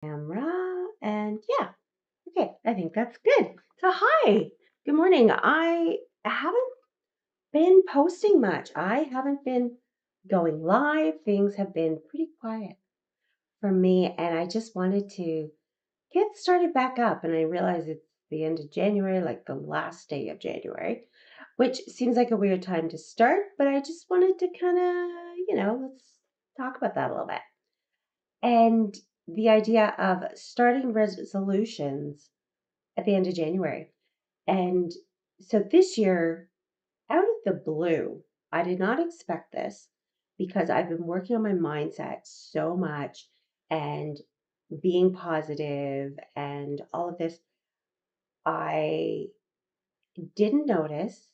Camera and yeah, okay, I think that's good. So, hi, good morning. I haven't been posting much. I haven't been going live. Things have been pretty quiet for me, and I just wanted to get started back up. And I realize it's the end of January, like the last day of January, which seems like a weird time to start, but I just wanted to kind of, let's talk about that a little bit. And the idea of starting resolutions at the end of January. And so this year, out of the blue, I did not expect this because I've been working on my mindset so much and being positive and all of this. I didn't notice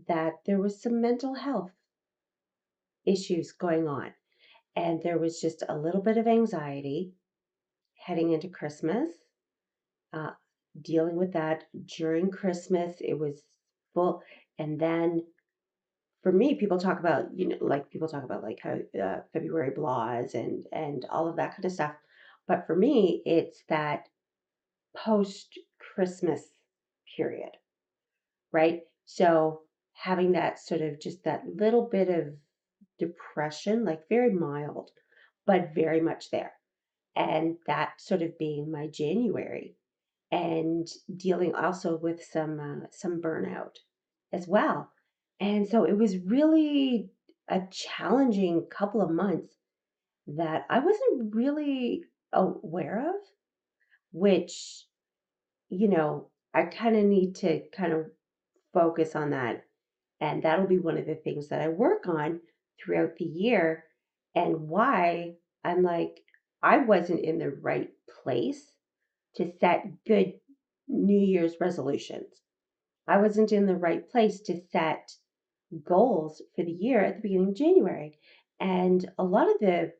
that there was some mental health issues going on. And there was just a little bit of anxiety heading into Christmas, uh, dealing with that during Christmas. It was full. And then for me, people talk about, like people talk about like how February blahs and all of that kind of stuff. But for me, it's that post Christmas period, right? So having that sort of just that little bit of depression, like very mild, but very much there. And that sort of being my January and dealing also with some burnout as well. And so it was really a challenging couple of months that I wasn't really aware of, which, I kind of need to kind of focus on that. And that'll be one of the things that I work on throughout the year and why I'm like, I wasn't in the right place to set good New Year's resolutions. I wasn't in the right place to set goals for the year at the beginning of January. And a lot of the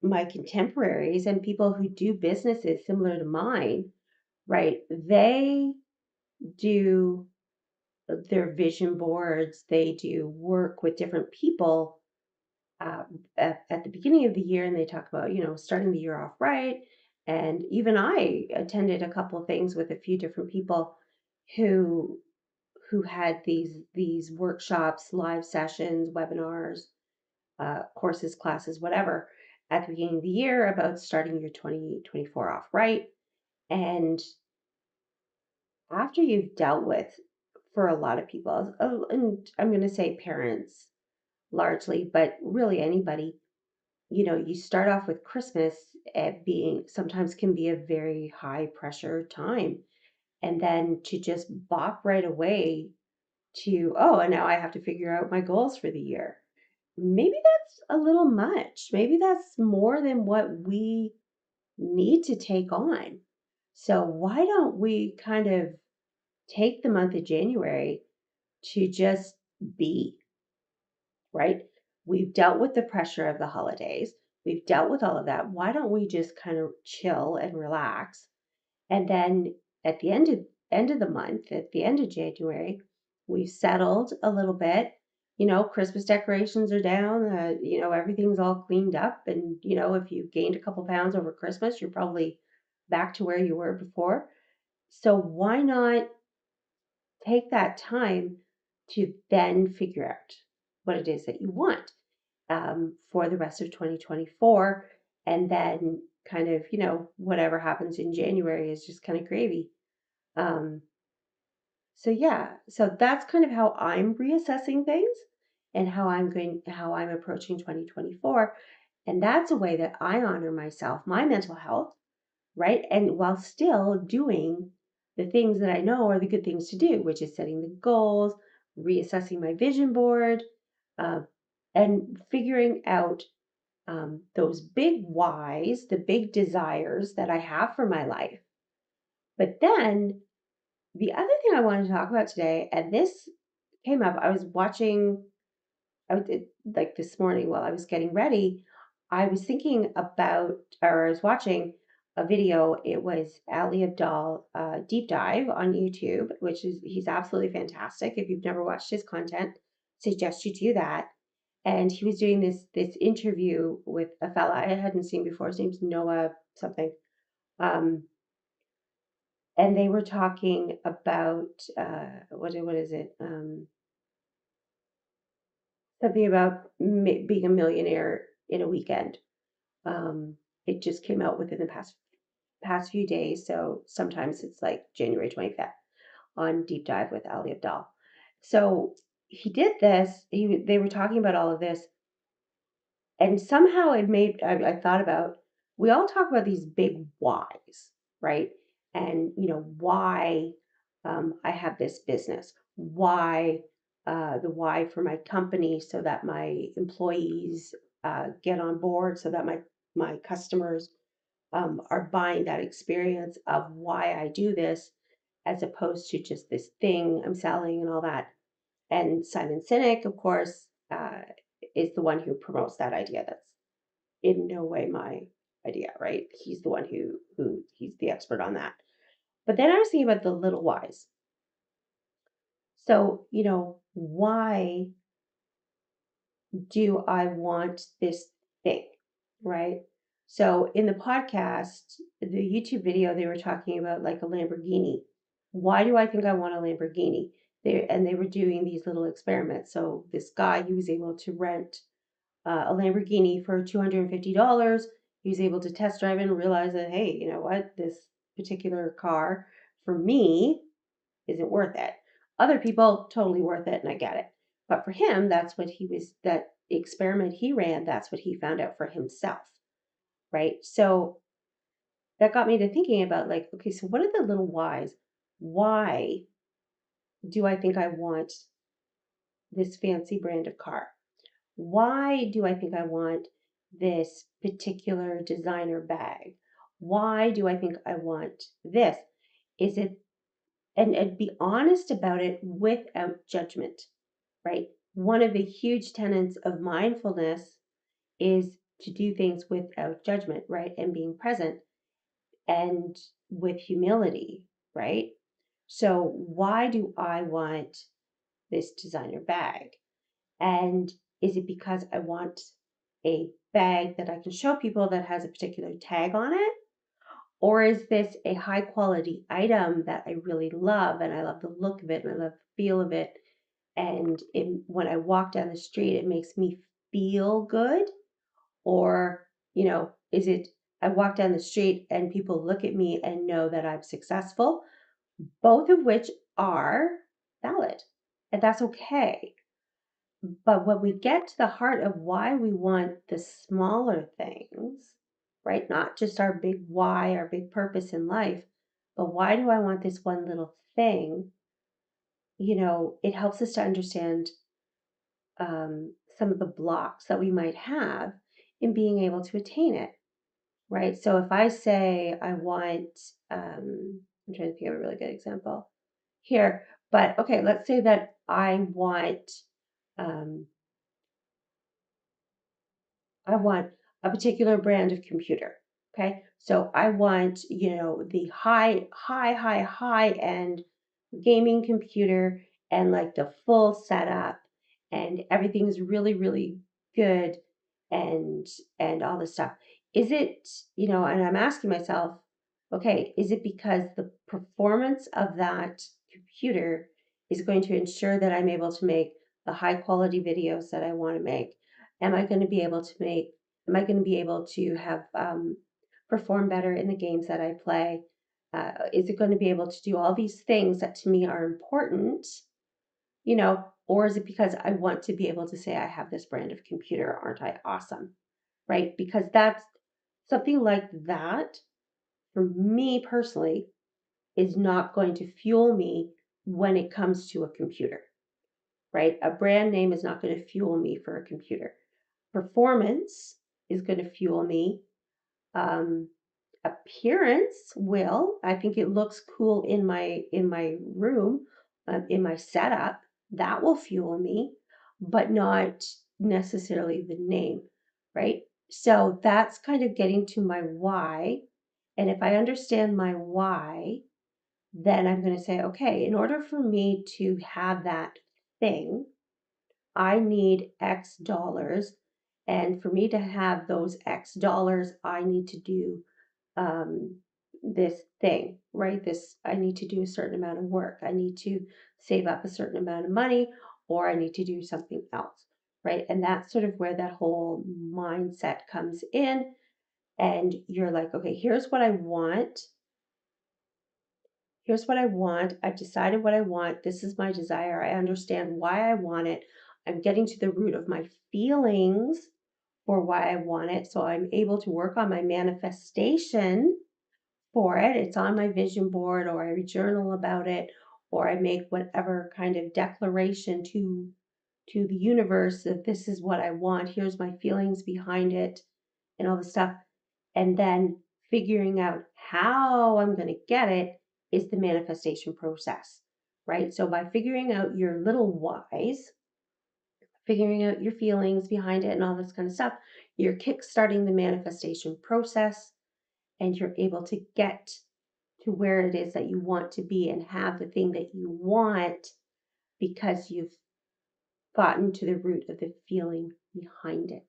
my contemporaries and people who do businesses similar to mine, right? They do their vision boards, they do work with different people uh, at the beginning of the year, and they talk about, starting the year off right. And even I attended a couple of things with a few different people who had these workshops, live sessions, webinars, courses, classes, whatever, at the beginning of the year about starting your 2024 off right. And after you've dealt with, for a lot of people, and I'm going to say parents largely, but really anybody, you start off with Christmas at being sometimes can be a very high pressure time. And then to just bop right away to, oh, and now I have to figure out my goals for the year. Maybe that's a little much. Maybe that's more than what we need to take on. So, why don't we kind of take the month of January to just be, right? We've dealt with the pressure of the holidays. We've dealt with all of that. Why don't we just kind of chill and relax? And then at the end of the month, at the end of January, we've settled a little bit. Christmas decorations are down. Everything's all cleaned up. And if you gained a couple pounds over Christmas, you're probably back to where you were before. So why not take that time to then figure out what it is that you want for the rest of 2024, and then kind of whatever happens in January is just kind of gravy. um, so yeah, so that's kind of how I'm reassessing things and how I'm approaching 2024. And that's a way that I honor myself, my mental health, right? And while still doing the things that I know are the good things to do, which is setting the goals, reassessing my vision board, uh, and figuring out those big whys, the big desires that I have for my life. But then the other thing I wanted to talk about today, and this came up, I was watching, like this morning while I was getting ready, I was thinking about, or I was watching a video. It was Ali Abdal Deep Dive on YouTube, which is, he's absolutely fantastic. If you've never watched his content, suggest you do that. and he was doing this interview with a fella I hadn't seen before. His name's Noah something. Um, and they were talking about what is it? Something about being a millionaire in a weekend. Um, it just came out within the past few days, so sometimes it's like January 25th on Deep Dive with Ali Abdal. So he did this. They were talking about all of this, and somehow it made I thought about, we all talk about these big whys, right? And why I have this business, why the why for my company, so that my employees get on board, so that my customers are buying that experience of why I do this, as opposed to just this thing I'm selling and all that. And Simon Sinek, of course, is the one who promotes that idea. That's in no way my idea, right? He's the one who he's the expert on that. But then I was thinking about the little whys. So, why do I want this thing, right? So in the podcast, the YouTube video, they were talking about like a Lamborghini. Why do I think I want a Lamborghini? They were doing these little experiments. So this guy, he was able to rent a Lamborghini for $250. He was able to test drive it and realize that, hey, you know what? This particular car for me isn't worth it. Other people, totally worth it, and I get it. But for him, that experiment he ran, that's what he found out for himself, right? So that got me to thinking about, like, okay, so what are the little whys? Why do I think I want this fancy brand of car? Why do I think I want this particular designer bag? Why do I think I want this? Is it, and be honest about it without judgment, right? One of the huge tenets of mindfulness is to do things without judgment, right? And being present and with humility, right? So, why do I want this designer bag? And is it because I want a bag that I can show people that has a particular tag on it? Or is this a high quality item that I really love, and I love the look of it and I love the feel of it? And when I walk down the street, it makes me feel good? Or, is it I walk down the street and people look at me and know that I'm successful? Both of which are valid, and that's okay. But when we get to the heart of why we want the smaller things, right? Not just our big why, our big purpose in life, but why do I want this one little thing? It helps us to understand some of the blocks that we might have in being able to attain it, right? So if I say I want, I'm trying to think of a really good example here, but okay, let's say that um, I want a particular brand of computer. Okay. So I want, the high end gaming computer, and like the full setup, and everything's really, really good, and all this stuff. Is it, and I'm asking myself, okay, is it because the performance of that computer is going to ensure that I'm able to make the high quality videos that I want to make? Am I going to be able to make, am I going to be able to have perform better in the games that I play? Is it going to be able to do all these things that to me are important, or is it because I want to be able to say, I have this brand of computer, aren't I awesome? Right? Because that's something like that, for me personally, is not going to fuel me when it comes to a computer, right? A brand name is not going to fuel me for a computer. Performance is going to fuel me. Um, Appearance will. I think it looks cool in my room, in my setup. That will fuel me, but not necessarily the name, right? So that's kind of getting to my why. And if I understand my why, then I'm going to say, okay, in order for me to have that thing, I need X dollars. And for me to have those X dollars, I need to do um, this thing, right? I need to do a certain amount of work. I need to save up a certain amount of money, or I need to do something else, right? And that's sort of where that whole mindset comes in. And you're like, okay, here's what I want. Here's what I want. I've decided what I want. This is my desire. I understand why I want it. I'm getting to the root of my feelings for why I want it. So I'm able to work on my manifestation for it. It's on my vision board, or I journal about it, or I make whatever kind of declaration to the universe that this is what I want. Here's my feelings behind it and all this stuff. And then figuring out how I'm going to get it is the manifestation process, right? So by figuring out your little whys, figuring out your feelings behind it and all this kind of stuff, you're kickstarting the manifestation process, and you're able to get to where it is that you want to be and have the thing that you want because you've gotten to the root of the feeling behind it.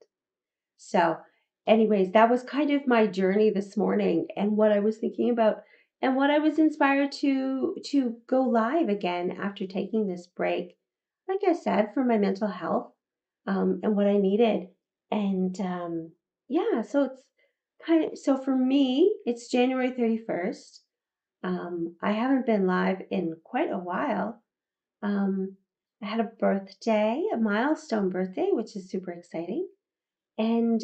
So, anyways, that was kind of my journey this morning and what I was thinking about and what I was inspired to go live again after taking this break. Like I said, for my mental health, and what I needed. And yeah, so it's so for me, it's January 31st. I haven't been live in quite a while. Um, I had a birthday, a milestone birthday, which is super exciting. And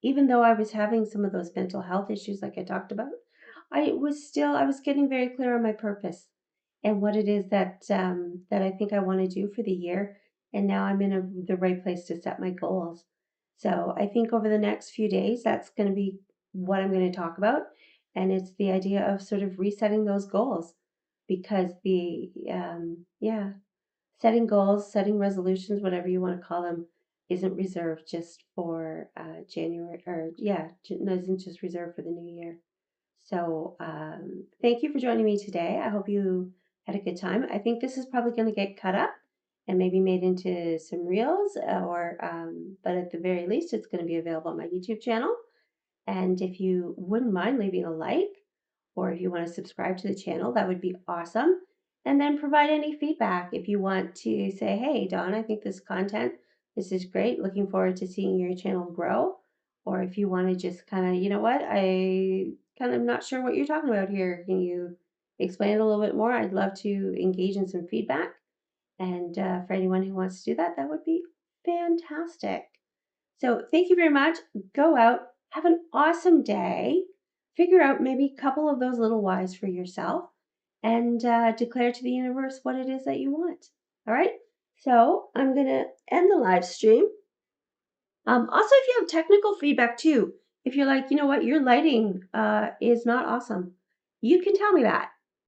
even though I was having some of those mental health issues like I talked about, I was getting very clear on my purpose and what it is that I think I want to do for the year. And now I'm in the right place to set my goals. So I think over the next few days, that's going to be what I'm going to talk about. And it's the idea of sort of resetting those goals, because yeah, setting goals, setting resolutions, whatever you want to call them, isn't reserved just for January, or yeah, isn't just reserved for the new year. So thank you for joining me today. I hope you had a good time. I think this is probably going to get cut up and maybe made into some reels, but at the very least, it's going to be available on my YouTube channel. And if you wouldn't mind leaving a like, or if you want to subscribe to the channel, that would be awesome. And then provide any feedback if you want to say, hey, Dawn, I think this is great. Looking forward to seeing your channel grow. Or if you want to just kind of, you know what, I kind of not sure what you're talking about here. Can you explain it a little bit more? I'd love to engage in some feedback. And for anyone who wants to do that, that would be fantastic. So thank you very much. Go out, have an awesome day. Figure out maybe a couple of those little whys for yourself, and declare to the universe what it is that you want. All right. So I'm going to end the live stream. Also, if you have technical feedback too, if you're like, you know what, your lighting is not awesome, you can tell me that.